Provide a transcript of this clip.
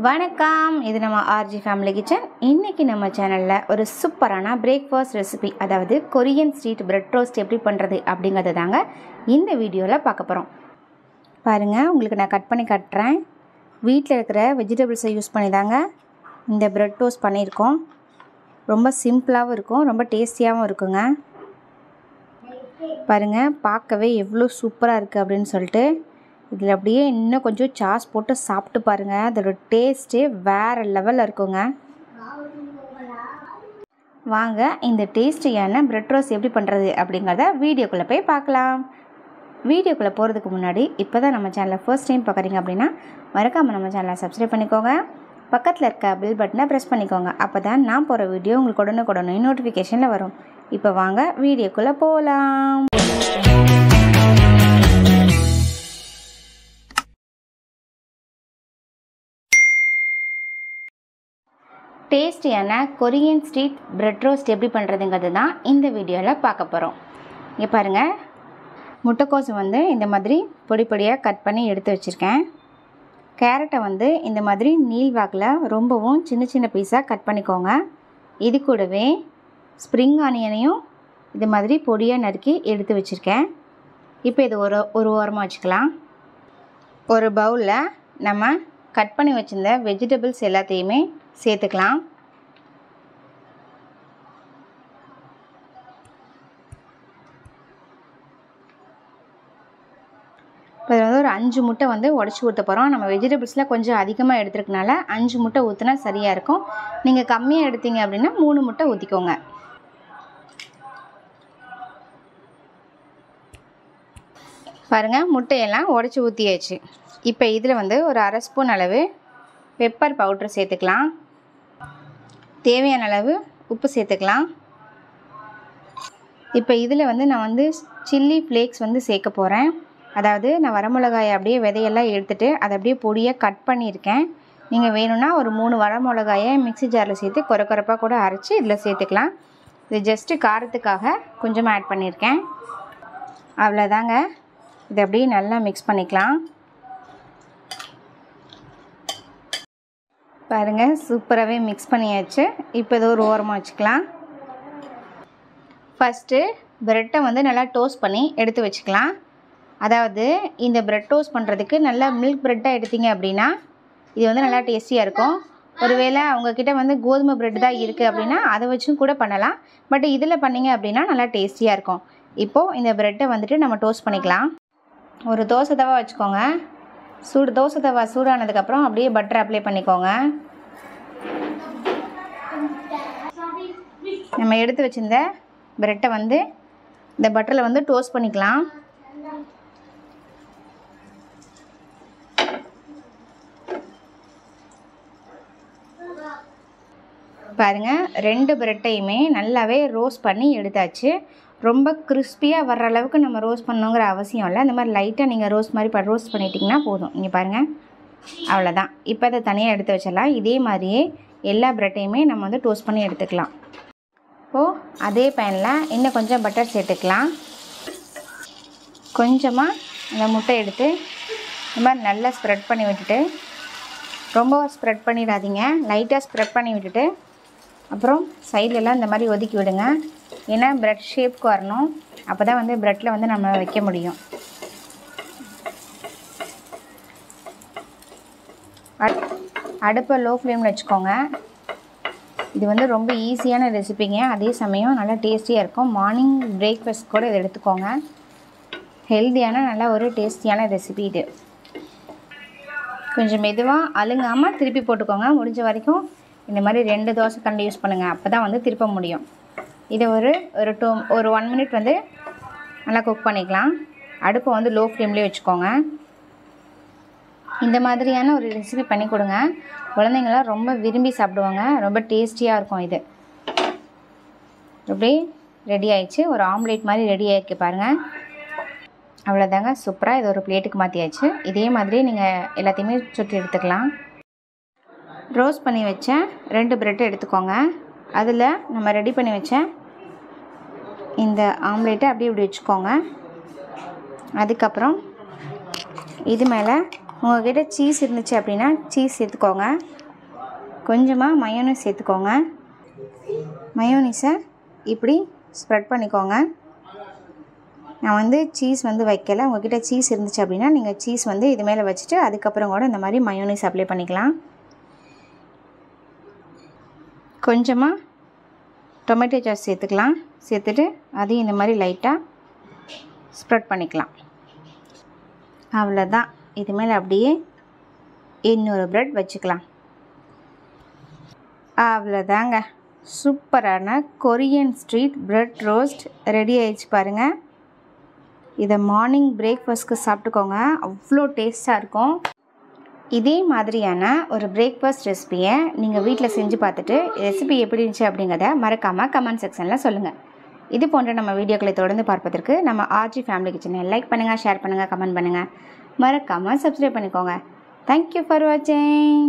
வணக்கம், இது நம்ம ஆர்ஜி ஃபேமிலி கிச்சன். இன்றைக்கி நம்ம சேனலில் ஒரு சூப்பரான பிரேக்ஃபாஸ்ட் ரெசிபி, அதாவது கொரியன் ஸ்ட்ரீட் பிரெட் ரோஸ்ட் எப்படி பண்ணுறது அப்படிங்கிறது தாங்க இந்த வீடியோவில் பார்க்க போகிறோம். பாருங்கள், உங்களுக்கு நான் கட் பண்ணி காட்டுறேன். வீட்டில் இருக்கிற வெஜிடபிள்ஸை யூஸ் பண்ணி தாங்க இந்த பிரெட் ரோஸ்ட் பண்ணியிருக்கோம். ரொம்ப சிம்பிளாகவும் இருக்கும், ரொம்ப டேஸ்டியாகவும் இருக்குங்க. பாருங்கள், பார்க்கவே எவ்வளோ சூப்பராக இருக்குது அப்படின்னு சொல்லிட்டு. இதில் அப்படியே இன்னும் கொஞ்சம் சாஸ் போட்டு சாப்பிட்டு பாருங்கள், அதோட டேஸ்ட்டே வேறு லெவலில் இருக்குங்க. வாங்க இந்த டேஸ்டியான பிரெட் ரோஸ்ட் எப்படி பண்ணுறது அப்படிங்கிறத வீடியோக்குள்ளே போய் பார்க்கலாம். வீடியோக்குள்ளே போகிறதுக்கு முன்னாடி இப்போ தான் நம்ம சேனலை ஃபர்ஸ்ட் டைம் பார்க்குறீங்க அப்படின்னா மறக்காமல் நம்ம சேனலை சப்ஸ்கிரைப் பண்ணிக்கோங்க. பக்கத்தில் இருக்க பெல் பட்டனை ப்ரெஸ் பண்ணிக்கோங்க. அப்போ தான் நான் போகிற வீடியோ உங்களுக்கு உடனே நோட்டிஃபிகேஷனில் வரும். இப்போ வாங்க வீடியோக்குள்ளே போகலாம். டேஸ்டியான கொரியன் ஸ்ட்ரீட் பிரெட் ரோஸ்ட் எப்படி பண்ணுறதுங்கிறது தான் இந்த வீடியோவில் பார்க்க போகிறோம். இங்கே பாருங்கள், முட்டைக்கோஸை இந்த மாதிரி பொடி பொடியாக கட் பண்ணி எடுத்து வச்சுருக்கேன். கேரட்டை இந்த மாதிரி நீள்வாக்கில் ரொம்பவும் சின்ன சின்ன பீஸாக கட் பண்ணிக்கோங்க. இது கூடவே ஸ்ப்ரிங் ஆனியனையும் இது மாதிரி பொடியாக நறுக்கி எடுத்து வச்சுருக்கேன். இப்போ இது ஒரு ஓரமாக வச்சுக்கலாம். ஒரு பவுலில் நம்ம கட் பண்ணி வச்சுருந்த வெஜிடபிள்ஸ் எல்லாத்தையுமே சேர்த்துக்கலாம். இப்போ இதில் ஒரு 5 முட்டை உடச்சி ஊற்ற போகிறோம். நம்ம வெஜிடபிள்ஸில் கொஞ்சம் அதிகமாக எடுத்துருக்கனால 5 முட்டை ஊற்றினா சரியாக இருக்கும். நீங்கள் கம்மியாக எடுத்தீங்க அப்படின்னா 3 முட்டை ஊற்றிக்கோங்க. பாருங்கள், முட்டையெல்லாம் உடச்சி ஊற்றியாச்சு. இப்போ இதில் ஒரு 1/2 ஸ்பூன் அளவு பெப்பர் பவுட்ரு சேர்த்துக்கலாம். தேவையான அளவு உப்பு சேர்த்துக்கலாம். இப்போ இதில் நான் சில்லி ஃப்ளேக்ஸ் சேர்க்க போகிறேன். அதாவது நான் வரமிளகாயை அப்படியே விதையெல்லாம் எடுத்துகிட்டு அதை அப்படியே பொடியாக கட் பண்ணியிருக்கேன். நீங்கள் வேணும்னா ஒரு 3 வரமிளகாயை மிக்ஸி ஜாரில் சேர்த்து கொரப்பாக கூட அரைச்சி இதில் சேர்த்துக்கலாம். இது ஜஸ்ட்டு காரத்துக்காக கொஞ்சமாக ஆட் பண்ணியிருக்கேன். அவ்வளோதாங்க. இதை அப்படியே நல்லா மிக்ஸ் பண்ணிக்கலாம். பாருங்கள், சூப்பராகவே மிக்ஸ் பண்ணியாச்சு. இப்போ இது ஒரு ஓரமாக வச்சுக்கலாம். ஃபஸ்ட்டு ப்ரெட்டை நல்லா டோஸ்ட் பண்ணி எடுத்து வச்சுக்கலாம். அதாவது இந்த பிரெட் டோஸ்ட் பண்ணுறதுக்கு நல்லா மில்க் ப்ரெட்டாக எடுத்தீங்க அப்படின்னா இது நல்லா டேஸ்டியாக இருக்கும். ஒருவேளை அவங்கக்கிட்ட கோதுமை ப்ரெட் தான் இருக்குது அப்படின்னா அதை வச்சும் கூட பண்ணலாம். பட் இதில் பண்ணிங்க அப்படின்னா நல்லா டேஸ்டியாக இருக்கும். இப்போது இந்த ப்ரெட்டை நம்ம டோஸ்ட் பண்ணிக்கலாம். ஒரு தோசை தவா வச்சுக்கோங்க. தோசை தவா சூடானதுக்கப்புறம் அப்படியே பட்டர் அப்ளை பண்ணிக்கோங்க. நம்ம எடுத்து வச்சிருந்த ப்ரெட்டை இந்த பட்டரில் டோஸ்ட் பண்ணிக்கலாம். பாருங்கள், 2 ப்ரெட்டையுமே நல்லாவே ரோஸ்ட் பண்ணி எடுத்தாச்சு. ரொம்ப கிறிஸ்பியாக வர்ற அளவுக்கு நம்ம ரோஸ்ட் பண்ணணுங்கிற அவசியம் இல்லை. இந்த மாதிரி லைட்டாக நீங்கள் ரோஸ்ட் பண்ணிட்டீங்கன்னா போதும். இங்கே பாருங்கள், அவ்வளோதான். இப்போ அதை தனியாக எடுத்து வச்சிடலாம். இதே மாதிரியே எல்லா ப்ரெட்டையுமே நம்ம டோஸ்ட் பண்ணி எடுத்துக்கலாம். இப்போது அதே பேனில் இன்னும் கொஞ்சம் பட்டர் சேர்த்துக்கலாம். கொஞ்சமாக இந்த முட்டை எடுத்து இந்த மாதிரி நல்லா ஸ்ப்ரெட் பண்ணி விட்டுட்டு, ரொம்ப ஸ்ப்ரெட் பண்ணிடாதீங்க, லைட்டாக ஸ்ப்ரெட் பண்ணி விட்டுட்டு அப்புறம் சைட்லலாம் இந்த மாதிரி ஒதுக்கி விடுங்க. ஏன்னா ப்ரெட் ஷேப்க்கு வரணும். அப்போ தான் ப்ரெட்டில் நம்ம வைக்க முடியும். அடுப்பை லோ ஃப்ளேமில் வச்சுக்கோங்க. இது ரொம்ப ஈஸியான ரெசிபிங்க. அதே சமயம் நல்லா டேஸ்டியாக இருக்கும். மார்னிங் பிரேக்ஃபாஸ்ட் கூட இதை எடுத்துக்கோங்க. ஹெல்த்தியான நல்ல ஒரு டேஸ்டியான ரெசிபி இது. கொஞ்சம் மெதுவாக அழுங்காமல் திருப்பி போட்டுக்கோங்க. முடிஞ்ச வரைக்கும் இந்த மாதிரி 2 தோசை கண்டு யூஸ் பண்ணுங்கள். அப்போ தான் திருப்ப முடியும். இதை ஒரு 1 மினிட் நல்லா குக் பண்ணிக்கலாம். அடுப்பை லோ ஃப்ளேம்லேயே வச்சுக்கோங்க. இந்த மாதிரியான ஒரு ரெசிபி பண்ணி கொடுங்க. குழந்தைங்களாம் ரொம்ப விரும்பி சாப்பிடுவாங்க. ரொம்ப டேஸ்டியாக இருக்கும். இது அப்படியே ரெடி ஆயிடுச்சு. ஒரு ஆம்லேட் மாதிரி ரெடி ஆகிருக்கு பாருங்கள். அவ்வளோதாங்க, சூப்பராக. இது ஒரு பிளேட்டுக்கு மாற்றியாச்சு. இதே மாதிரி நீங்கள் எல்லாத்தையுமே சுற்றி எடுத்துக்கலாம். ரோஸ்ட் பண்ணி வச்ச 2 ப்ரெட்டை எடுத்துக்கோங்க. அதில் நம்ம ரெடி பண்ணி வச்ச இந்த ஆம்லேட்டை அப்படியே இப்படி வச்சுக்கோங்க. அதுக்கப்புறம் இது மேலே உங்கள்கிட்ட சீஸ் இருந்துச்சு அப்படின்னா சீஸ் சேர்த்துக்கோங்க. கொஞ்சமாக மயோனீஸ் சேர்த்துக்கோங்க. மயோனீஸை இப்படி ஸ்ப்ரெட் பண்ணிக்கோங்க. நான் வந்து சீஸ் வந்து வைக்கலை. உங்கள்கிட்ட சீஸ் இருந்துச்சு அப்படின்னா நீங்கள் சீஸ் வந்து இது மேலே வச்சுட்டு அதுக்கப்புறம் கூட இந்த மாதிரி மயோனீஸ் அப்ளை பண்ணிக்கலாம். கொஞ்சமாக டொமேட்டோ சாஸ் சேர்த்துக்கலாம். சேர்த்துட்டு அதையும் இந்த மாதிரி லைட்டாக ஸ்ப்ரெட் பண்ணிக்கலாம். அவ்வளோதான். இது மேலே அப்படியே இன்னொரு ப்ரெட் வச்சுக்கலாம். அவ்வளோதாங்க. சூப்பரான Korean street bread roast ready ஆகிடுச்சு பாருங்கள். இதை மார்னிங் பிரேக்ஃபாஸ்ட்க்கு சாப்பிட்டுக்கோங்க. அவ்வளோ டேஸ்ட்டாக இருக்கும். இதே மாதிரியான ஒரு பிரேக்ஃபாஸ்ட் ரெசிபியை நீங்கள் வீட்டில் செஞ்சு பார்த்துட்டு ரெசிபி எப்படி இருந்துச்சு அப்படிங்கிறத மறக்காமல் கமெண்ட் செக்ஷனில் சொல்லுங்கள். இது போன்ற நம்ம வீடியோக்களை தொடர்ந்து பார்ப்பதற்கு நம்ம ஆர்ஜி ஃபேமிலி கிச்சனை லைக் பண்ணுங்கள், ஷேர் பண்ணுங்கள், கமெண்ட் பண்ணுங்கள். மறக்காமல் சப்ஸ்கிரைப் பண்ணிக்கோங்க. தேங்க்யூ ஃபார் வாட்சிங்.